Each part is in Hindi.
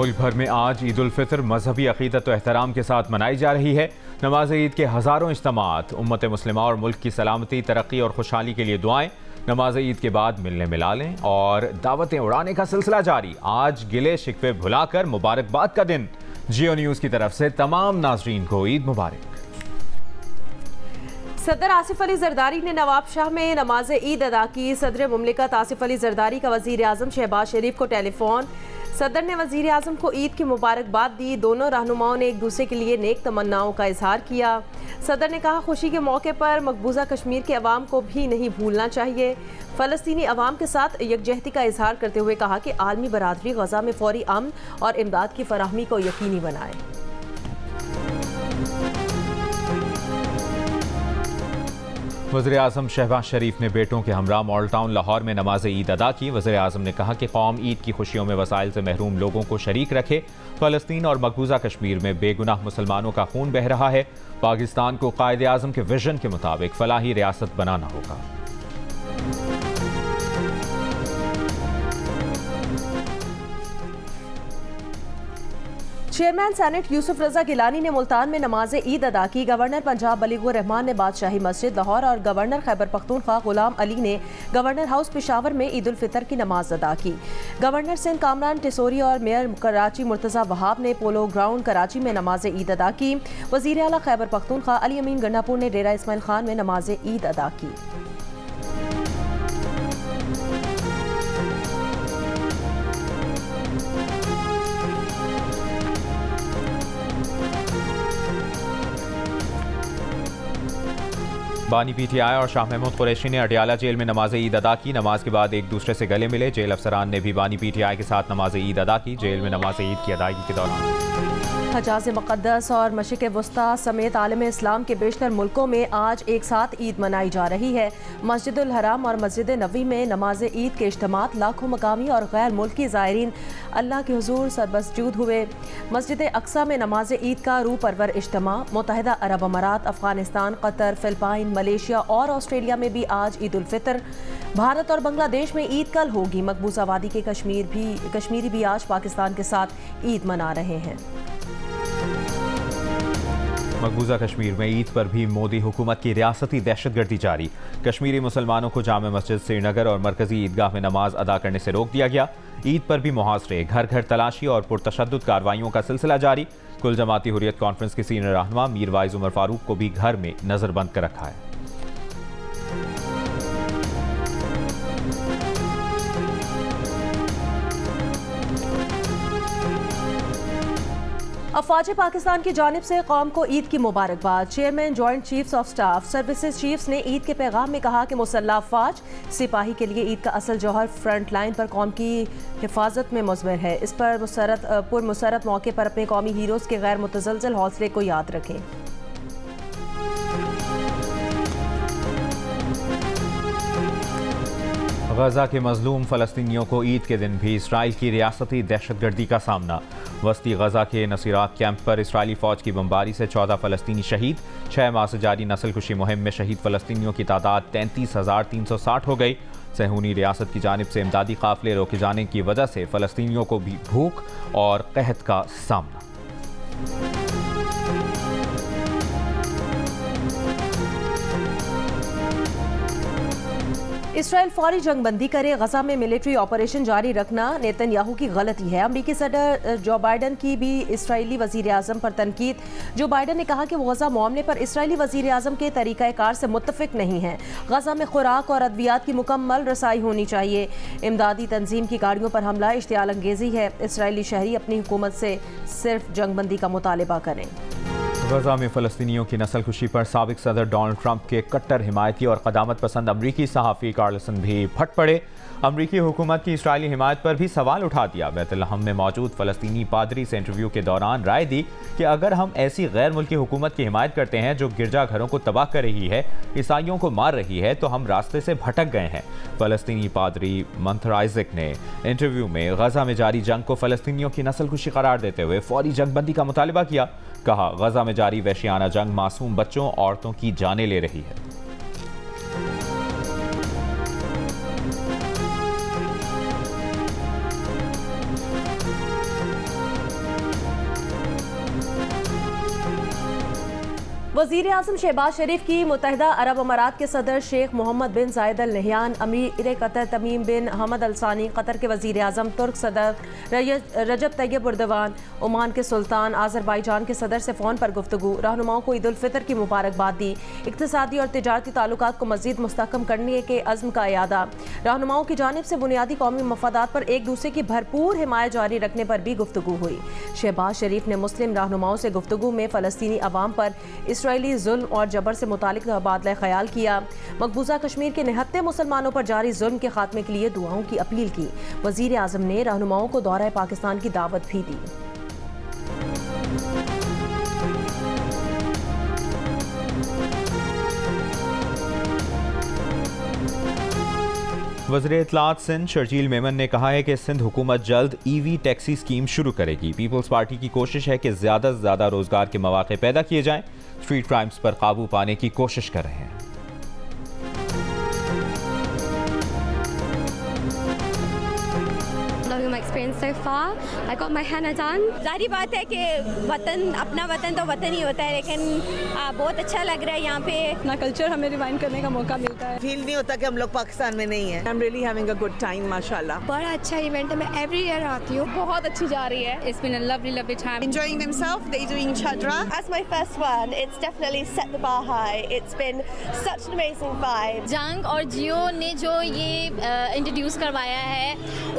मुल्क भर में आज ईद उल फितर मजहबी अकीदत व एहतराम के साथ मनाई जा रही है। नमाज ईद के हज़ारों इज्तिमात, उम्मत मुस्लिमा और मुल्क की सलामती, तरक्की और खुशहाली के लिए दुआएं। नमाज ईद के बाद मिलने मिलालें और दावतें उड़ाने का सिलसिला जारी। आज गिले शिकवे भुलाकर मुबारकबाद का दिन। जियो न्यूज़ की तरफ से तमाम नाजरीन को ईद मुबारक। सदर आसिफ अली जरदारी ने नवाब शाह में नमाज ईद अदा की। सदर मुमलिकत आसिफ अली जरदारी का वज़ीर आज़म शहबाज शरीफ को टेलीफोन। सदर ने वज़ीर आज़म को ईद की मुबारकबाद दी। दोनों रहनुमाओं ने एक दूसरे के लिए नेक तमन्नाओं का इजहार किया। सदर ने कहा, खुशी के मौके पर मकबूजा कश्मीर के अवाम को भी नहीं भूलना चाहिए। फ़लस्तीनी अवाम के साथ यकजहती का इजहार करते हुए कहा कि आलमी बरादरी गज़ा में फौरी अमन और इमदाद की फराहमी को यकीनी बनाए। वज़ीर आज़म शहबाज शरीफ ने बेटों के हमरा मॉडल टाउन लाहौर में नमाज ईद अदा की। वज़ीर आज़म ने कहा कि कौम ईद की खुशियों में वसाइल से महरूम लोगों को शरीक रखे। फ़लस्तीन और मकबूजा कश्मीर में बेगुनाह मुसलमानों का खून बह रहा है। पाकिस्तान को कायद आज़म के विजन के मुताबिक फलाही रियासत बनाना होगा। चेयरमैन सेनेट यूसुफ रजा गिलानी ने मुल्तान में नमाज ईद अदा की। गवर्नर पंजाब बलीगुर रहमान ने बादशाही मस्जिद लाहौर और गवर्नर खैबर पख्तूनख्वा गुलाम अली ने गवर्नर हाउस पेशावर में ईद उल फितर की नमाज अदा की। गवर्नर सिंध कामरान टिसोरी और मेयर कराची मुर्तज़ा वहाब ने पोलो ग्राउंड कराची में नमाज ईद अदा की। वज़ीर आला खैबर पख्तूनख्वा अली अमीन गंडापुर ने डेरा इस्माइल खान में नमाज ईद अदा की। बानी पीटीआई और शाह महमूद कुरैशी ने अटियाला जेल में नमाज ईद अदा की। नमाज के बाद एक दूसरे से गले मिले। जेल अफसरान ने भी बानी पीटीआई के साथ नमाज ईद अदा की। जेल में नमाज ईद की अदायगी के दौरान हजाज मुक़द्दस और मशरिक़ वस्ता समेत आलम इस्लाम के बेशतर मुल्कों में आज एक साथ ईद मनाई जा रही है। मस्जिदुल हराम और मस्जिद नबी में नमाज ईद के इज्तिमात लाखों मकामी और गैर मुल्की ज़ायरीन अल्लाह के हुजूर सरमसजूद हुए। मस्जिद अक्सा में नमाज ईद का रूह परवर इज्तिमा। मुत्तहिदा अरब अमारात, अफगानिस्तान, कतर, फिलिपाइन, मलेशिया और ऑस्ट्रेलिया में भी आज ईद उल फितर। भारत और बांग्लादेश में ईद कल होगी। मकबूजा वादी के कश्मीरी भी आज पाकिस्तान के साथ ईद मना रहे हैं। मकबूजा कश्मीर में ईद पर भी मोदी हुकूमत की रियासती दहशतगर्दी जारी। कश्मीरी मुसलमानों को जामे मस्जिद श्रीनगर और मरकजी ईदगाह में नमाज अदा करने से रोक दिया गया। ईद पर भी मुहासरे, घर घर तलाशी और पुरतशद्दुद कार्रवाइयों का सिलसिला जारी। कुल जमाती हुर्रियत कॉन्फ्रेंस के सीनियर रहनुमा मीर वाइज उमर फारूक को भी घर में नजरबंद कर रखा है। अफवाज पाकिस्तान की जानिब से कौम को ईद की मुबारकबाद। Chairman joint chiefs of staff services chiefs ने ईद के पैगाम में कहा कि मुसल्लह अफवाज सिपाही के लिए ईद का असल जौहर फ्रंट लाइन पर कौम की हिफाजत में मुज़मिर है। इस पर पुरमसरत मौके पर अपने कौमी हीरोज़ के गैर मुतज़लज़ल हौसले को याद रखें। गजा के मजलूम फ़लस्तीनियों को ईद के दिन भी इसराइल की रियासती दहशतगर्दी का सामना। वस्ती गजा के नसीरात कैंप पर इसराइली फ़ौज की बमबारी से 14 फ़लस्तीनी शहीद। 6 माह से जारी नस्ल कुशी मुहिम में शहीद फ़लस्तीनियों की तादाद 33,360 हो गई। सहूनी रियासत की जानिब से इमदादी काफ़िले रोके जाने की वजह से फ़लस्तीनियों को भी भूख और कहत का सामना। इसराइल फौरी जंगबंदी करे, गजा में मिलिट्री ऑपरेशन जारी रखना नेतन्याहू की गलती है। अमरीकी सदर जो बाइडन की भी इसराइली वज़ीर आज़म पर तनकीद। जो बाइडन ने कहा कि वो गजा मामले पर इसराइली वज़ीर आज़म के तरीक़ाकार से मुत्तफ़िक नहीं है। गजा में खुराक और अद्वियात की मुकम्मल रसाई होनी चाहिए। इमदादी तंजीम की गाड़ियों पर हमला इश्तियाल अंगेज़ी है। इसराइली शहरी अपनी हुकूमत से सिर्फ जंगबंदी का मुतालबा करें। गजा में फ़लस्तीनियों की नस्लकुशी पर साबिक सदर डोनाल्ड ट्रंप के कट्टर हिमायती और क़दामत पसंद अमरीकी सहाफ़ी कार्लसन भी फट पड़े। अमरीकी हुकूमत की इसराइली हिमायत पर भी सवाल उठा दिया। बैतुलहम में मौजूद फ़लस्तीनी पादरी से इंटरव्यू के दौरान राय दी कि अगर हम ऐसी गैर मुल्की हुकूमत की हिमायत करते हैं जो गिरजाघरों को तबाह कर रही है, ईसाइयों को मार रही है, तो हम रास्ते से भटक गए हैं। फ़लस्तीनी पादरी मंथर आइज़क ने इंटरव्यू में गजा में जारी जंग को फ़लस्तीनियों की नस्लकुशी करार देते हुए फौरी जंगबंदी का मुतालबा किया। कहा, गजा में जारी वहशियाना जंग मासूम बच्चों औरतों की जानें ले रही है। वज़ीर आज़म शहबाज शरीफ की मुत्तहिदा अरब अमारात के सदर शेख मोहम्मद बिन जायद अल नहयान, अमीर कतर तमीम बिन हमद अल सानी, कतर के वज़ीर आज़म, तुर्क सदर रजब तैयब एर्दोगान, ओमान के सुल्तान, आज़रबाईजान के सदर से फ़ोन पर गुफ्तगू, रहनुमाओं को ईद उल फितर की मुबारकबाद दी। इक़्तिसादी और तिजारती ताल्लुकात को मज़ीद मुस्तहकम करने के अज़्म का इयादा। रहनुमाओं की जानिब से बुनियादी कौमी मफादात पर एक दूसरे की भरपूर हिमायत जारी रखने पर भी गुफ्तगू हुई। शहबाज शरीफ ने मुस्लिम रहनुमाओं से गुफ्तगू में फ़लस्तीनी अवाम पर इसराइली जुल्म और जबर से मुतालिक तबादला ख्याल किया। मकबूजा कश्मीर के निहत्ते मुसलमानों पर जारी जुल्म के खात्मे के लिए दुआओं की अपील की। वज़ीर आज़म ने रहनुमाओं को दौरा पाकिस्तान की दावत भी दी। वज़ीर इत्तलात सिंध शर्जील मेमन ने कहा है कि सिंध हुकूमत जल्द EV टैक्सी स्कीम शुरू करेगी। पीपल्स पार्टी की कोशिश है कि ज़्यादा से ज़्यादा रोज़गार के मौके पैदा किए जाएं। स्ट्रीट क्राइम्स पर काबू पाने की कोशिश कर रहे हैं। जाहिर बात है कि वतन अपना वतन तो वतन ही होता है, लेकिन बहुत अच्छा लग रहा है यहाँ पे। अपना कल्चर हमें रिवाइंड करने का मौका मिलता है। फील नहीं होता कि हम लोग पाकिस्तान में नहीं है। I am really having a good time माशाल्लाह। बड़ा अच्छा इवेंट है, मैं एवरी ईयर आती हूँ। बहुत अच्छी जा रही है। It's been a lovely time. Enjoying themselves, they doing chadra. As my first one, it's definitely set the bar high. It's been such an amazing vibe. जंग और जियो ने जो ये इंट्रोड्यूस करवाया है,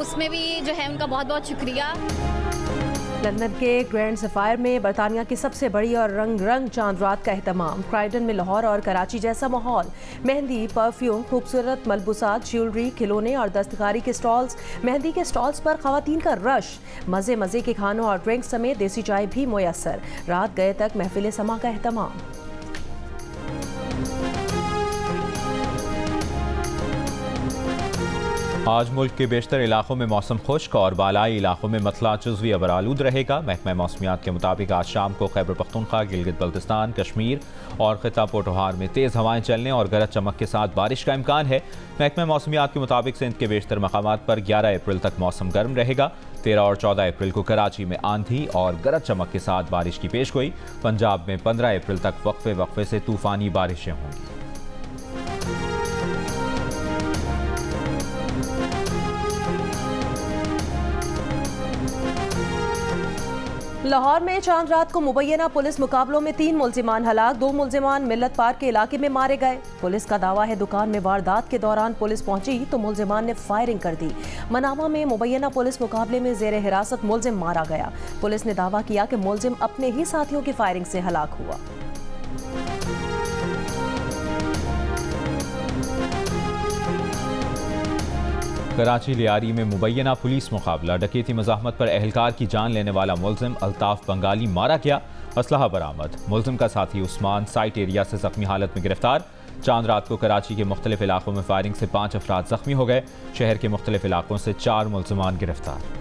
उसमें भी जो है उनका बहुत बहुत शुक्रिया। लंदन के ग्रैंड सफायर में बरतानिया की सबसे बड़ी और रंग रंग चांद रात का एहतमाम। क्राइडन में लाहौर और कराची जैसा माहौल। मेहंदी, परफ्यूम, खूबसूरत मलबूसात, ज्वेलरी, खिलौने और दस्तकारी के स्टॉल्स। मेहंदी के स्टॉल्स पर खवातीन का रश। मज़े मज़े के खानों और ड्रिंक्स समेत देसी चाय भी मुयस्सर। रात गए तक महफिल समा का एहतमाम। आज मुल्क के बेशतर इलाकों में मौसम खुश्क और बालाई इलाकों में मतला जुज़वी अबरालूद रहेगा। महकमा मौसमियात के मुताबिक आज शाम को खैबर पख्तूनख्वा, गिलगित बल्तिस्तान, कश्मीर और खिता पोटोहार में तेज़ हवाएं चलने और गरज चमक के साथ बारिश का इम्कान है। महकमा मौसमियात के मुताबिक सिंध के बेशतर मकामात पर 11 अप्रैल तक मौसम गर्म रहेगा। 13 और 14 अप्रैल को कराची में आंधी और गरज चमक के साथ बारिश की पेशगोई। पंजाब में 15 अप्रैल तक वक्फे वक्फे से तूफ़ानी बारिशें होंगी। लाहौर में चांद रात को मुबैना पुलिस मुकाबलों में 3 मुल्जिमान हलाक, 2 मुल्जिमान मिल्लत पार्क के इलाके में मारे गए। पुलिस का दावा है दुकान में वारदात के दौरान पुलिस पहुंची तो मुल्जिमान ने फायरिंग कर दी। मनामा में मुबैना पुलिस मुकाबले में जेर हिरासत मुल्जिम मारा गया। पुलिस ने दावा किया कि मुल्जिम अपने ही साथियों की फायरिंग से हलाक हुआ। कराची लियारी में मुबैना पुलिस मुकाबला। डकैती मज़ाहमत पर एहलकार की जान लेने वाला मुल्जिम अल्ताफ बंगाली मारा गया। असलहा बरामद। मुल्जिम का साथी उस्मान साइट एरिया से जख्मी हालत में गिरफ्तार। चांद रात को कराची के मुख्तलिफ इलाकों में फायरिंग से 5 अफराद जख्मी हो गए। शहर के मुख्तलिफ इलाकों से 4 मुल्जिमान गिरफ्तार।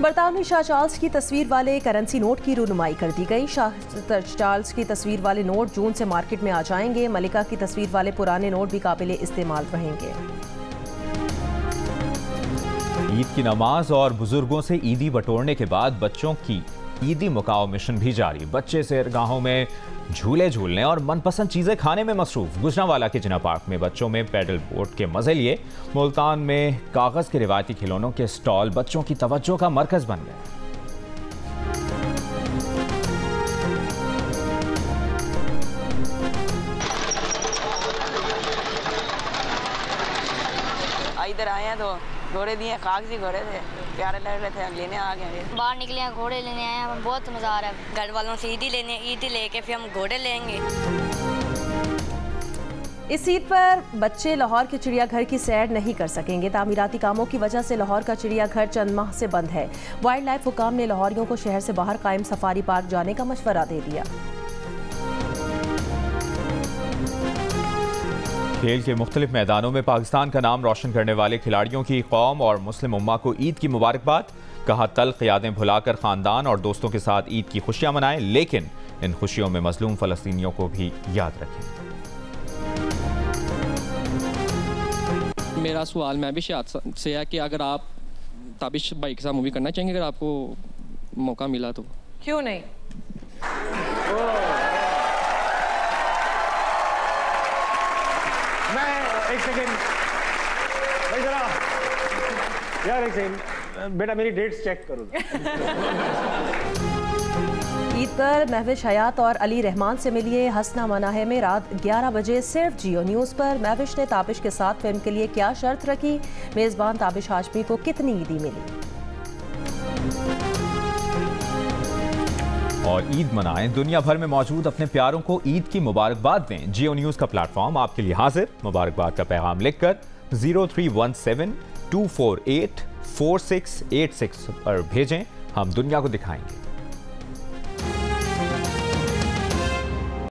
बरतानवी शाह चार्ल्स की तस्वीर वाले करेंसी नोट की रूनुमाई कर दी गई। शाह चार्ल्स की तस्वीर वाले नोट जून से मार्केट में आ जाएंगे। मलिका की तस्वीर वाले पुराने नोट भी काबिल इस्तेमाल रहेंगे। ईद की नमाज और बुजुर्गों से ईदी बटोरने के बाद बच्चों की ईदी मुकाओ मिशन भी जारी। बच्चे सैरगाहों में झूले झूलने और मनपसंद चीज़ें खाने में मसरूफ। गुजरांवाला के जिना पार्क में बच्चों में पैडल बोट के मज़े लिए। मुल्तान में कागज़ के रिवायती खिलौनों के स्टॉल बच्चों की तवज्जो का मरकज़ बन गए। इधर आए हैं तो घोड़े दिए, कागजी घोड़े थे, प्यारे लग रहे थे, लेने आ गए। बाहर निकले हैं, घोड़े लेने आए हैं, हमें बहुत मजा आ रहा है। घर वालों से ईदी लेके फिर हम घोड़े लेंगे। इस ईद पर बच्चे लाहौर के चिड़ियाघर की सैर नहीं कर सकेंगे। तामीराती कामों की वजह से लाहौर का चिड़ियाघर चंद माह से बंद है। वाइल्ड लाइफ हुकाम ने लाहौरियों को शहर से बाहर कायम सफारी पार्क जाने का मशवरा दे दिया। खेल के मुख्तलिफ मैदानों में पाकिस्तान का नाम रोशन करने वाले खिलाड़ियों की कौम और मुस्लिम उम्मा को ईद की मुबारकबाद। कहा तल्ख यादें भुलाकर खानदान और दोस्तों के साथ ईद की खुशियां मनाएं, लेकिन इन खुशियों में मजलूम फ़लस्तीनियों को भी याद रखें। मेरा सवाल मैं भी शायद से है कि अगर आप ताबिश भाई के साथ मूवी करना चाहेंगे अगर आपको मौका मिला तो? क्यों नहीं? मैं एक सेकेंड भाई जरा यार एक सेकेंड बेटा मेरी डेट्स चेक करो। ईद पर महविश हयात और अली रहमान से मिलिए। हसना मनाहे में रात 11 बजे सिर्फ जियो न्यूज़ पर। महविश ने ताबिश के साथ फिल्म के लिए क्या शर्त रखी? मेज़बान ताबिश हाशमी को कितनी ईदी मिली? और ईद मनाएं, दुनिया भर में मौजूद अपने प्यारों को ईद की मुबारकबाद दें। जियो न्यूज़ का प्लेटफॉर्म आपके लिए हाजिर। मुबारकबाद का पैगाम लिखकर 0317 248 4686 पर भेजें। हम दुनिया को दिखाएंगे।